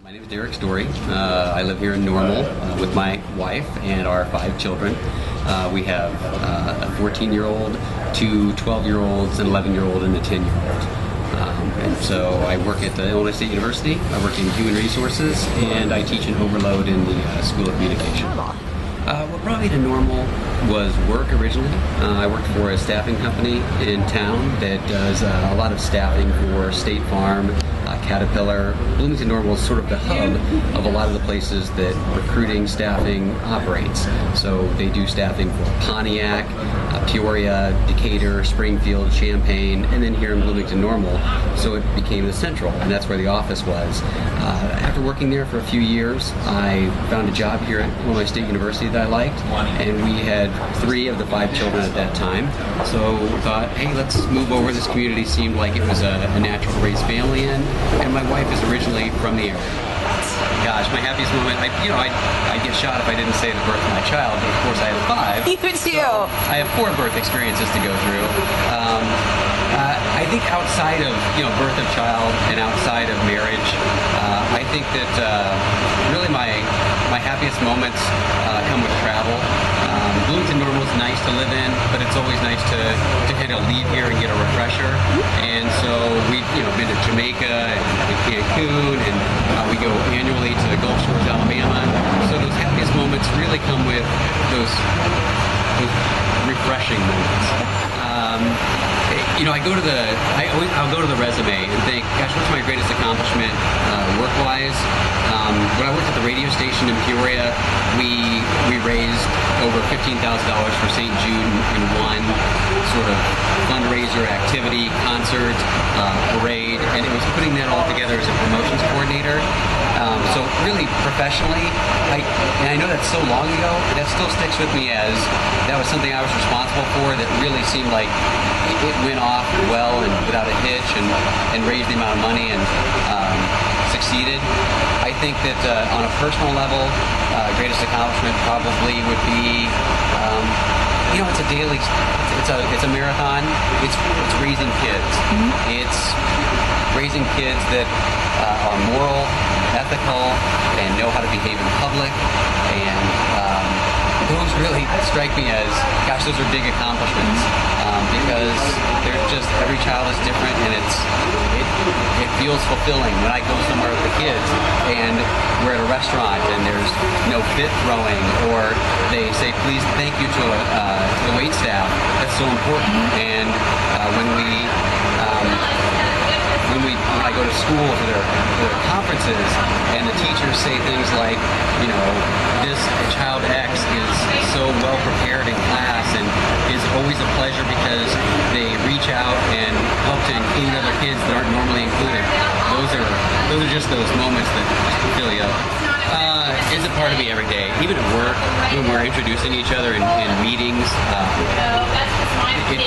My name is Derek Story. I live here in Normal with my wife and our 5 children. We have a 14-year-old, 2 12-year-olds, an 11-year-old, and a 10-year-old. And so I work at the Illinois State University. I work in human resources, and I teach an overload in the School of Communication. What brought me to Normal was work originally. I worked for a staffing company in town that does a lot of staffing for State Farm, Caterpillar. Bloomington Normal is sort of the hub of a lot of the places that recruiting staffing operates. So they do staffing for Pontiac, Peoria, Decatur, Springfield, Champaign, and then here in Bloomington Normal. So it became the central, and that's where the office was. After working there for a few years, I found a job here at Illinois State University that I liked, and we had 3 of the 5 children at that time. So we thought, hey, let's move over. This community seemed like it was a natural to raise family in, and my wife is originally from the area. Gosh, my happiest moment, I'd get shot if I didn't say the birth of my child, but of course I had 5. You too. So I have 4 birth experiences to go through. I think outside of birth of child and outside of marriage, I think that really my happiest moments come with travel. Bloomington Normal is nice to live in, but it's always nice to kind of leave here and get a refresher. And so we've been to Jamaica and Cancun, and we go annually to Gulf Shores, Alabama. So those happiest moments really come with those refreshing moments. I'll go to the resume and think, gosh, what's my greatest accomplishment work-wise? When I worked at the radio station in Peoria, we raised over $15,000 for St. Jude in one sort of fundraiser activity, concert, parade, and it was putting that all together as a promotions coordinator. So really professionally, I know that's so long ago, that still sticks with me as that was something I was responsible for that really seemed like it went off well and without a hitch and raised the amount of money and succeeded. I think that on a personal level, greatest accomplishment probably would be, it's a daily, it's a marathon. It's raising kids. It's raising kids that are moral, ethical, and know how to behave in public. And those really strike me as, gosh, those are big accomplishments because they're just, every child is different, and it feels fulfilling when I go somewhere with the kids and we're at a restaurant and there's no fit throwing, or they say please, thank you to the wait staff. That's so important. And when I go to school to their conferences and the teachers say things like, this child X is so well prepared in class and is always a pleasure because they reach out and help to include other kids that aren't normally included. Those are just those moments that just fill you up. It's a part of me every day. Even at work, when we're introducing each other in meetings, it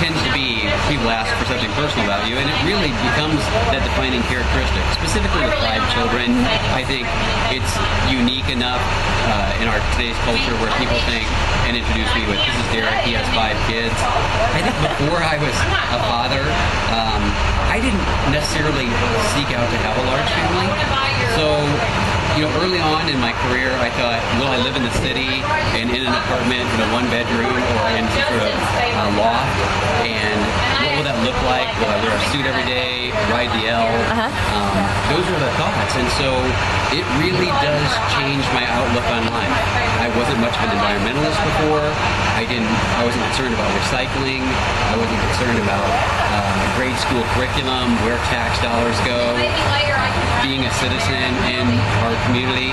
tends to be people ask for something personal about you, and it really becomes that defining characteristic. Specifically with 5 children, I think it's unique enough in our today's culture where people think and introduce me with, this is Derek, he has 5 kids. I think before I was a father, I didn't necessarily seek out to have a large family. So early on in my career, I thought, will I live in the city and in an apartment in a 1-bedroom or in some sort of loft? And what will that look like? Will I wear a suit every day, ride the L? Those are the thoughts. And so it really does change my outlook on life. I wasn't much of an environmentalist before. I wasn't concerned about recycling. I wasn't concerned about grade school curriculum, where tax dollars go, being a citizen in our community.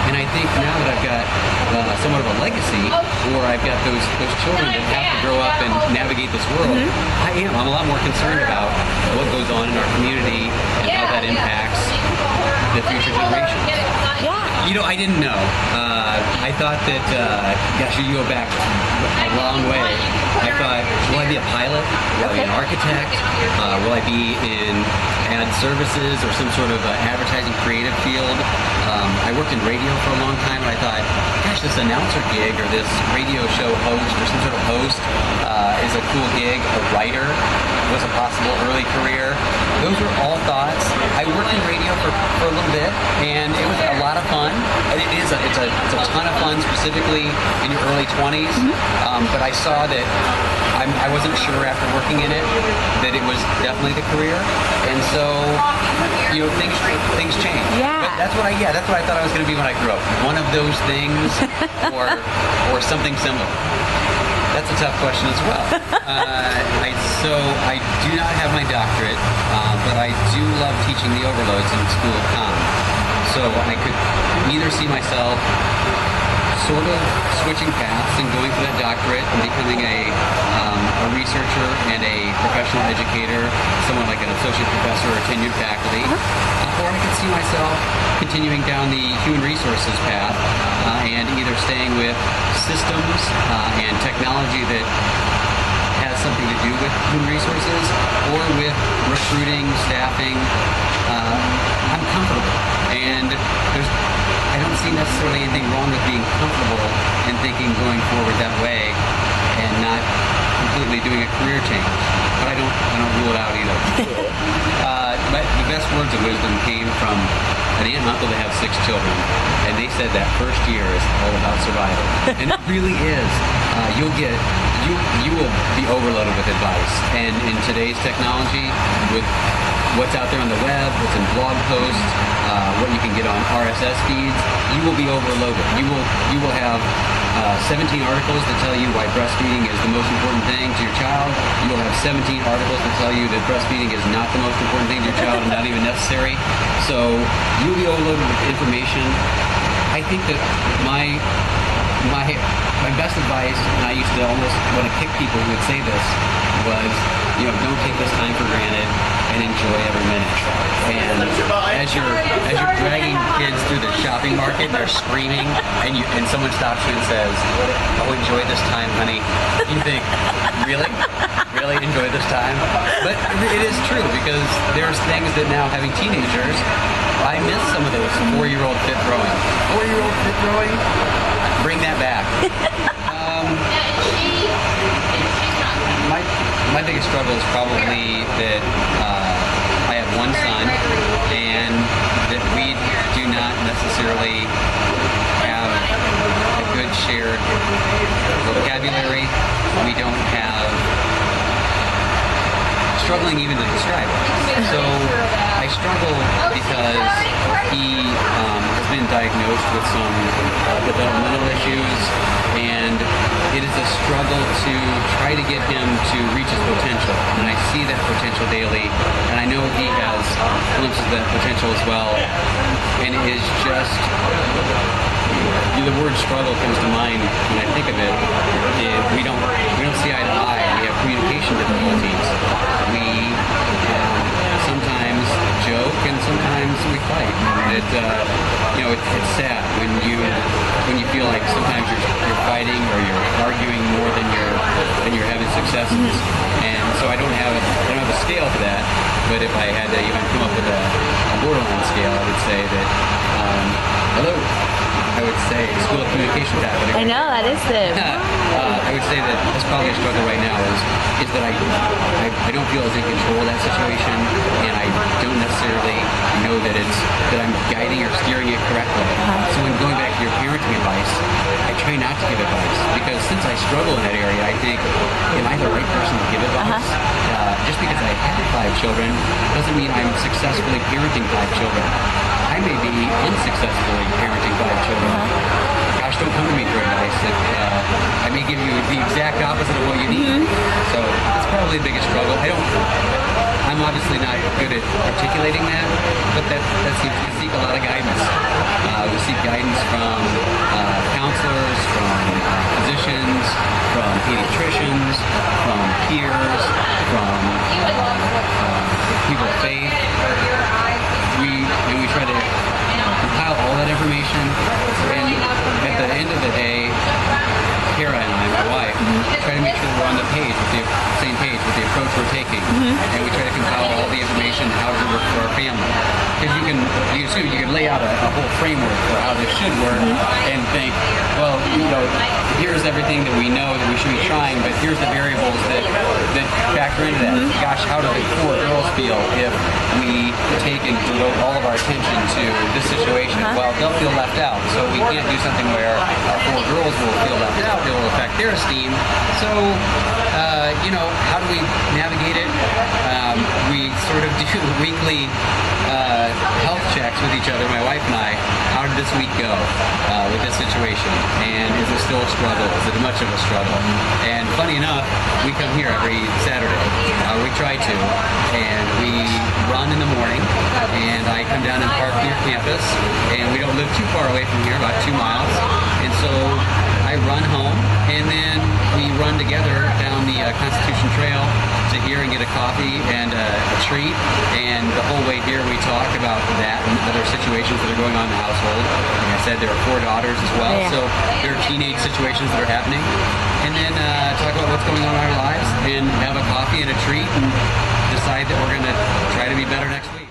And I think now that I've got somewhat of a legacy, or I've got those children that have to grow up and navigate this world, I'm a lot more concerned about what goes on in our community and how that impacts the future generations. I didn't know. I thought that, gosh, you go back a long way. I thought, will I be a pilot? Will I be an architect? Will I be in ad services or some sort of advertising creative field? I I worked in radio for a long time, and I thought, gosh, this announcer gig or this radio show host or some sort of host is a cool gig. A writer was a possible early career. Those were all thoughts. I worked in radio for a little bit, and it was a lot of fun. It's a ton of fun, specifically in your early 20s. But I saw that I wasn't sure after working in it that it was definitely the career, and so things change. Yeah. But that's what I thought I was going to be when I grew up. One of those things, or something similar. That's a tough question as well. So I do not have my doctorate, but I do love teaching the overloads in the School of Comm. So I could either see myself sort of switching paths and going for that doctorate and becoming a researcher and a professional educator, someone like an associate professor or tenured faculty, or I could see myself continuing down the human resources path and either staying with systems and technology that has something to do with human resources, or with recruiting, staffing. I'm comfortable, and I don't see necessarily anything wrong with being comfortable and thinking going forward that way, and not completely doing a career change. But I don't rule it out either. But the best words of wisdom came from an aunt and uncle that have 6 children, and they said that first year is all about survival, and it really is. You will be overloaded with advice, and in today's technology, with what's out there on the web, what's in blog posts, what you can get on RSS feeds, you will be overloaded. You will have 17 articles that tell you why breastfeeding is the most important thing to your child. You will have 17 articles that tell you that breastfeeding is not the most important thing to your child and not even necessary. So you'll be overloaded with information. I think that my best advice, and I used to almost want to kick people who would say this, was, don't take this time for granted and enjoy every minute. And as you're dragging kids through the shopping market, they're screaming, and someone stops you and says, "Oh, enjoy this time, honey." You think, really? Really enjoy this time? But it is true, because there's things that now, having teenagers, I miss some of those 4-year-old fit throwing. 4-year-old fit throwing? Bring that back. My biggest struggle is probably that I have one son, and that we do not necessarily have a good shared vocabulary. We don't have, struggling even to describe it. So I struggle because he has been diagnosed with some developmental issues, and it is a struggle to try to get him to reach his potential. And I see that potential daily, and I know he has glimpses of that potential as well. And it is just, the word struggle comes to mind when I think of it. We don't see eye to eye. We have communication difficulties. We sometimes joke, and sometimes we fight. And it's sad when you feel like sometimes you're fighting or you're arguing more than you're having successes. And so I don't have a scale for that. But if I had to even come up with a borderline scale, I would say that hello. I would say School of Communication faculty. I know, that is the... I would say that that's probably a struggle right now is that I don't feel as in control of that situation, and I don't necessarily know that I'm guiding or steering it correctly. So when going back to your parenting advice, I try not to give advice, because since I struggle in that area, I think, am I the right person to give advice? Just because I have 5 children doesn't mean I'm successfully parenting 5 children. I may be unsuccessfully parenting 5 children. Gosh, don't come to me for advice. I may give you the exact opposite of what you need. So it's probably the biggest struggle. I'm obviously not good at articulating that, but that seems to seek a lot of guidance. We seek guidance from counselors, from physicians, from pediatricians, from peers, from people of faith. We try to compile all that information, and at the end of the day, Kara and I, my wife, try to make sure we're on the same page with the approach we're taking, and we try to compile all the information how to work for our family. Because you can out a whole framework for how this should work and think, well, here's everything that we know that we should be trying, but here's the variables that factor into that. Gosh, how do the 4 girls feel if we take and devote all of our attention to this situation? Well, they'll feel left out, so we can't do something where our 4 girls will feel left out. It will affect their esteem. So, how do we navigate it? We sort of do weekly health checks with each other, my wife and I. How did this week go with this situation? And is it still a struggle? Is it much of a struggle? And funny enough, we come here every Saturday. We try to. And we run in the morning. And I come down and park near campus. And we don't live too far away from here, about 2 miles. And so I run home. And then we run together down the Constitution Trail to here and get a coffee and a treat. And the whole way here we talk about that and other situations that are going on in the household. Like I said, there are 4 daughters as well. So there are teenage situations that are happening. And then talk about what's going on in our lives and have a coffee and a treat and decide that we're going to try to be better next week.